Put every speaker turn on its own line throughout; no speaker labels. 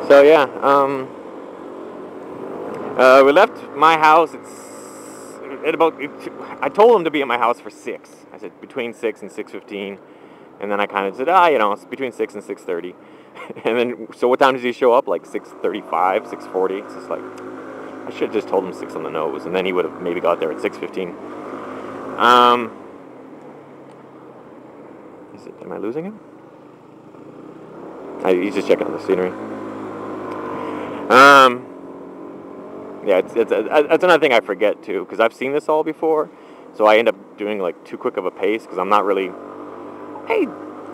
So yeah, we left my house. I told him to be at my house for 6. I said between 6 and 6:15, and then I kind of said, it's between 6 and 6:30. And then, so what time does he show up? Like 6:35, 6:40. It's just like, I should have just told him 6 on the nose, and then he would have maybe got there at 6:15. Am I losing him? He's just checking on the scenery. Yeah, it's another thing I forget too, because I've seen this all before, so I end up doing like too quick of a pace, because I'm not really. I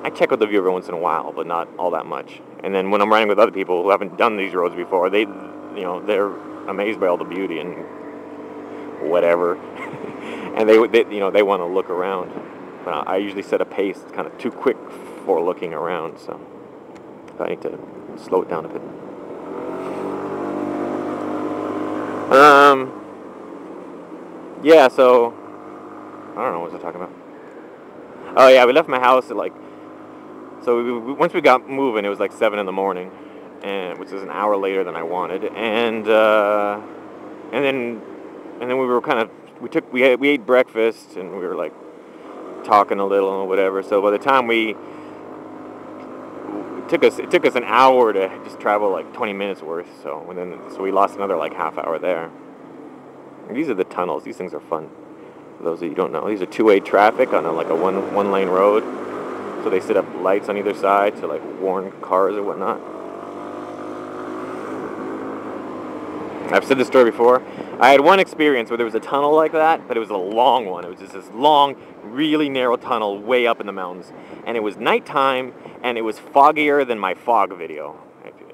check with the view every once in a while, but not all that much. And then when I'm riding with other people who haven't done these roads before, they're amazed by all the beauty and whatever, and they want to look around. But I usually set a pace kind of too quick for looking around, so I need to slow it down a bit. Yeah, so I don't know what was I talking about. Oh yeah, we left my house at once we got moving, it was like 7 in the morning, which is an hour later than I wanted, and then we were we ate breakfast, and we were like talking a little and whatever. So by the time it took us an hour to just travel like 20 minutes worth. So we lost another like half hour there. And these are the tunnels. These things are fun. For those of you who don't know, these are two-way traffic on a one lane road. So they set up lights on either side to like warn cars or whatnot. I've said this story before. I had one experience where there was a tunnel like that, but it was a long one. It was just this long, really narrow tunnel way up in the mountains. And it was nighttime, and it was foggier than my fog video.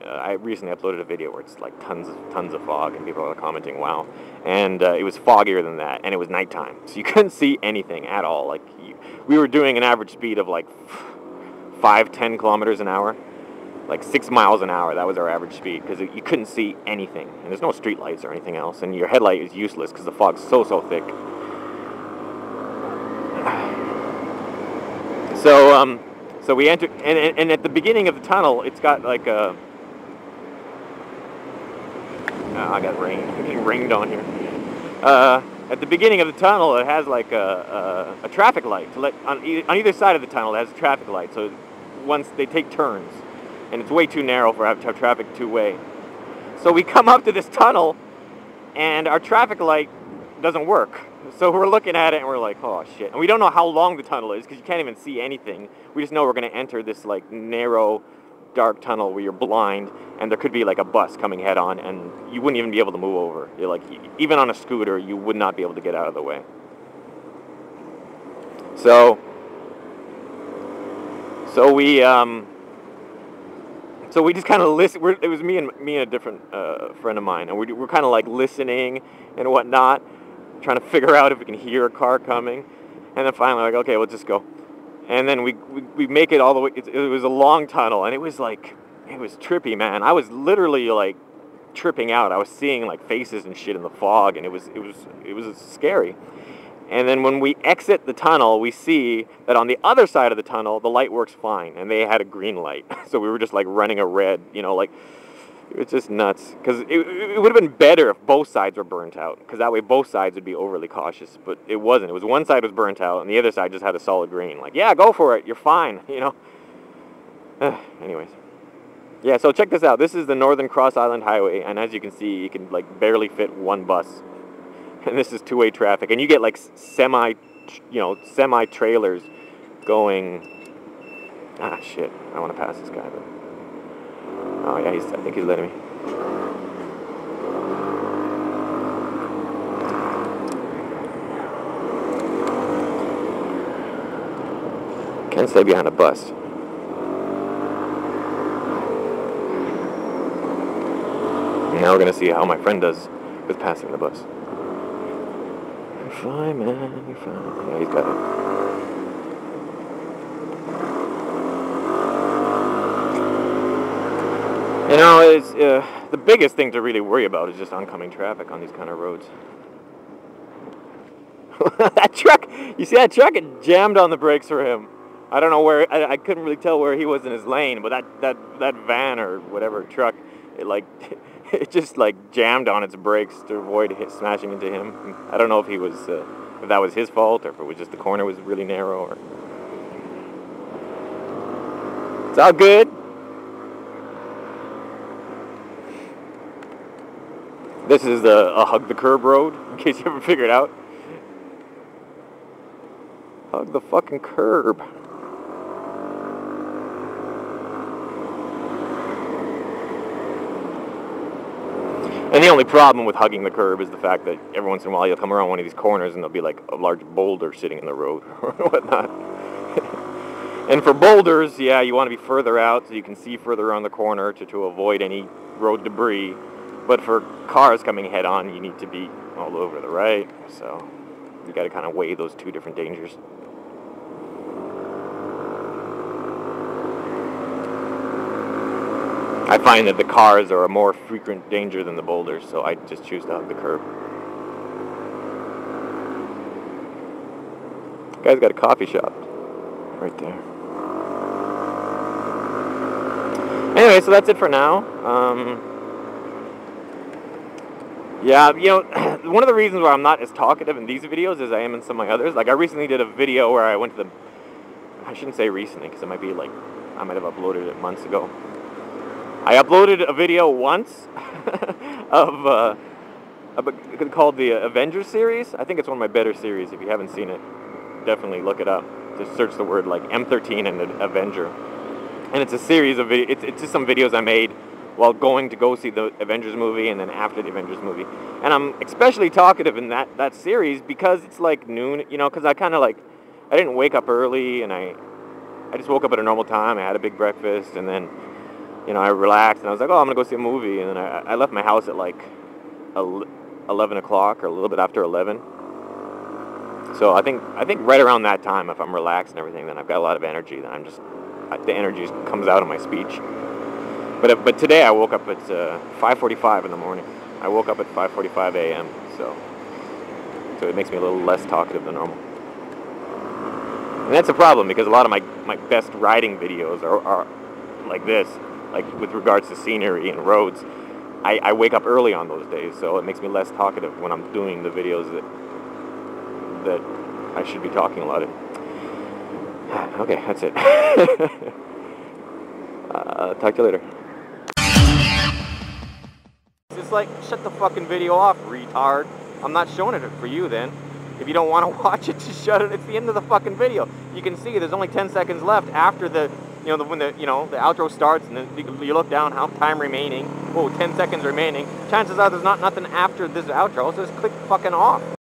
I recently uploaded a video where it's like tons of fog, and people are commenting, wow. And it was foggier than that, and it was nighttime. So you couldn't see anything at all. We were doing an average speed of like 5-10 kilometers an hour. Like 6 miles an hour, that was our average speed, because you couldn't see anything, and there's no street lights or anything else, and your headlight is useless because the fog's so thick. So we entered, and at the beginning of the tunnel, it's got like a. I got rain. I'm getting rained on here. At the beginning of the tunnel, it has like a traffic light to let on either side of the tunnel. It has a traffic light, so once they take turns. And it's way too narrow for have traffic two-way. So we come up to this tunnel, and our traffic light doesn't work. So we're looking at it, and we're like, oh, shit. And we don't know how long the tunnel is, because you can't even see anything. We just know we're going to enter this, like, narrow, dark tunnel where you're blind, and there could be, like, a bus coming head-on, and you wouldn't even be able to move over. You're like, even on a scooter, you would not be able to get out of the way. So we just kind of listen. It was me and a different friend of mine, and we're kind of like listening and whatnot, trying to figure out if we can hear a car coming. And then finally, like, okay, we'll just go. And then we make it all the way. It was a long tunnel, and it was trippy, man. I was literally like tripping out. I was seeing like faces and shit in the fog, and it was scary. And then when we exit the tunnel, we see that on the other side of the tunnel, the light works fine, and they had a green light. So we were just like running a red, like, it was just nuts. Because it would have been better if both sides were burnt out, because that way both sides would be overly cautious. But it wasn't. It was one side was burnt out, and the other side just had a solid green. Like, yeah, go for it. You're fine, Anyways. Yeah, so check this out. This is the Northern Cross Island Highway, and as you can see, you can like barely fit one bus. And this is two-way traffic, and you get like semi-trailers going. Ah, shit! I want to pass this guy, but oh yeah, I think he's letting me. Can't stay behind a bus. Now we're gonna see how my friend does with passing the bus. You're fine, man. You're fine. Yeah, he's got it. It's the biggest thing to really worry about is just oncoming traffic on these kind of roads. That truck, you see that truck? It jammed on the brakes for him. I don't know where, I couldn't really tell where he was in his lane, but that van or whatever truck, it like, it just like jammed on its brakes to avoid smashing into him. I don't know if he was, if that was his fault or if it was just the corner was really narrow or... It's all good. This is a hug the curb road, in case you ever figured out. Hug the fucking curb. And the only problem with hugging the curb is the fact that every once in a while you'll come around one of these corners and there'll be like a large boulder sitting in the road or whatnot. And for boulders, yeah, you want to be further out so you can see further around the corner to avoid any road debris. But for cars coming head on, you need to be all over the right. So you got to kind of weigh those two different dangers. I find that the cars are a more frequent danger than the boulders, so I just choose to hug the curb. Guy's got a coffee shop right there. Anyway, so that's it for now. Yeah, you know, one of the reasons why I'm not as talkative in these videos as I am in some of my others, like I recently did a video where I went to the, I shouldn't say recently, because it might be like, I might have uploaded it months ago. I uploaded a video once of called the Avengers series. I think it's one of my better series. If you haven't seen it, definitely look it up. Just search the word like M13 and the Avenger. And it's a series of videos. It's just some videos I made while going to go see the Avengers movie and then after the Avengers movie. And I'm especially talkative in that series because it's like noon, you know, because I kind of like, I didn't wake up early and I just woke up at a normal time. I had a big breakfast and then, you know, I relaxed and I was like, oh, I'm going to go see a movie. And then I left my house at like 11 o'clock or a little bit after 11. So I think right around that time, if I'm relaxed and everything, then I've got a lot of energy. Then I'm just, the energy just comes out of my speech. But today I woke up at 5:45 in the morning. I woke up at 5:45 a.m. So it makes me a little less talkative than normal. And that's a problem because a lot of my best riding videos are like this, like with regards to scenery and roads. I wake up early on those days, so it makes me less talkative when I'm doing the videos that I should be talking a lot in. Okay, that's it. Talk to you later. It's just like, shut the fucking video off, retard. I'm not showing it for you then. If you don't want to watch it, just shut it. It's the end of the fucking video. You can see there's only 10 seconds left after the, you know, when the outro starts, and then you look down, how time remaining. Oh, 10 seconds remaining. Chances are there's not nothing after this outro, so just click fucking off.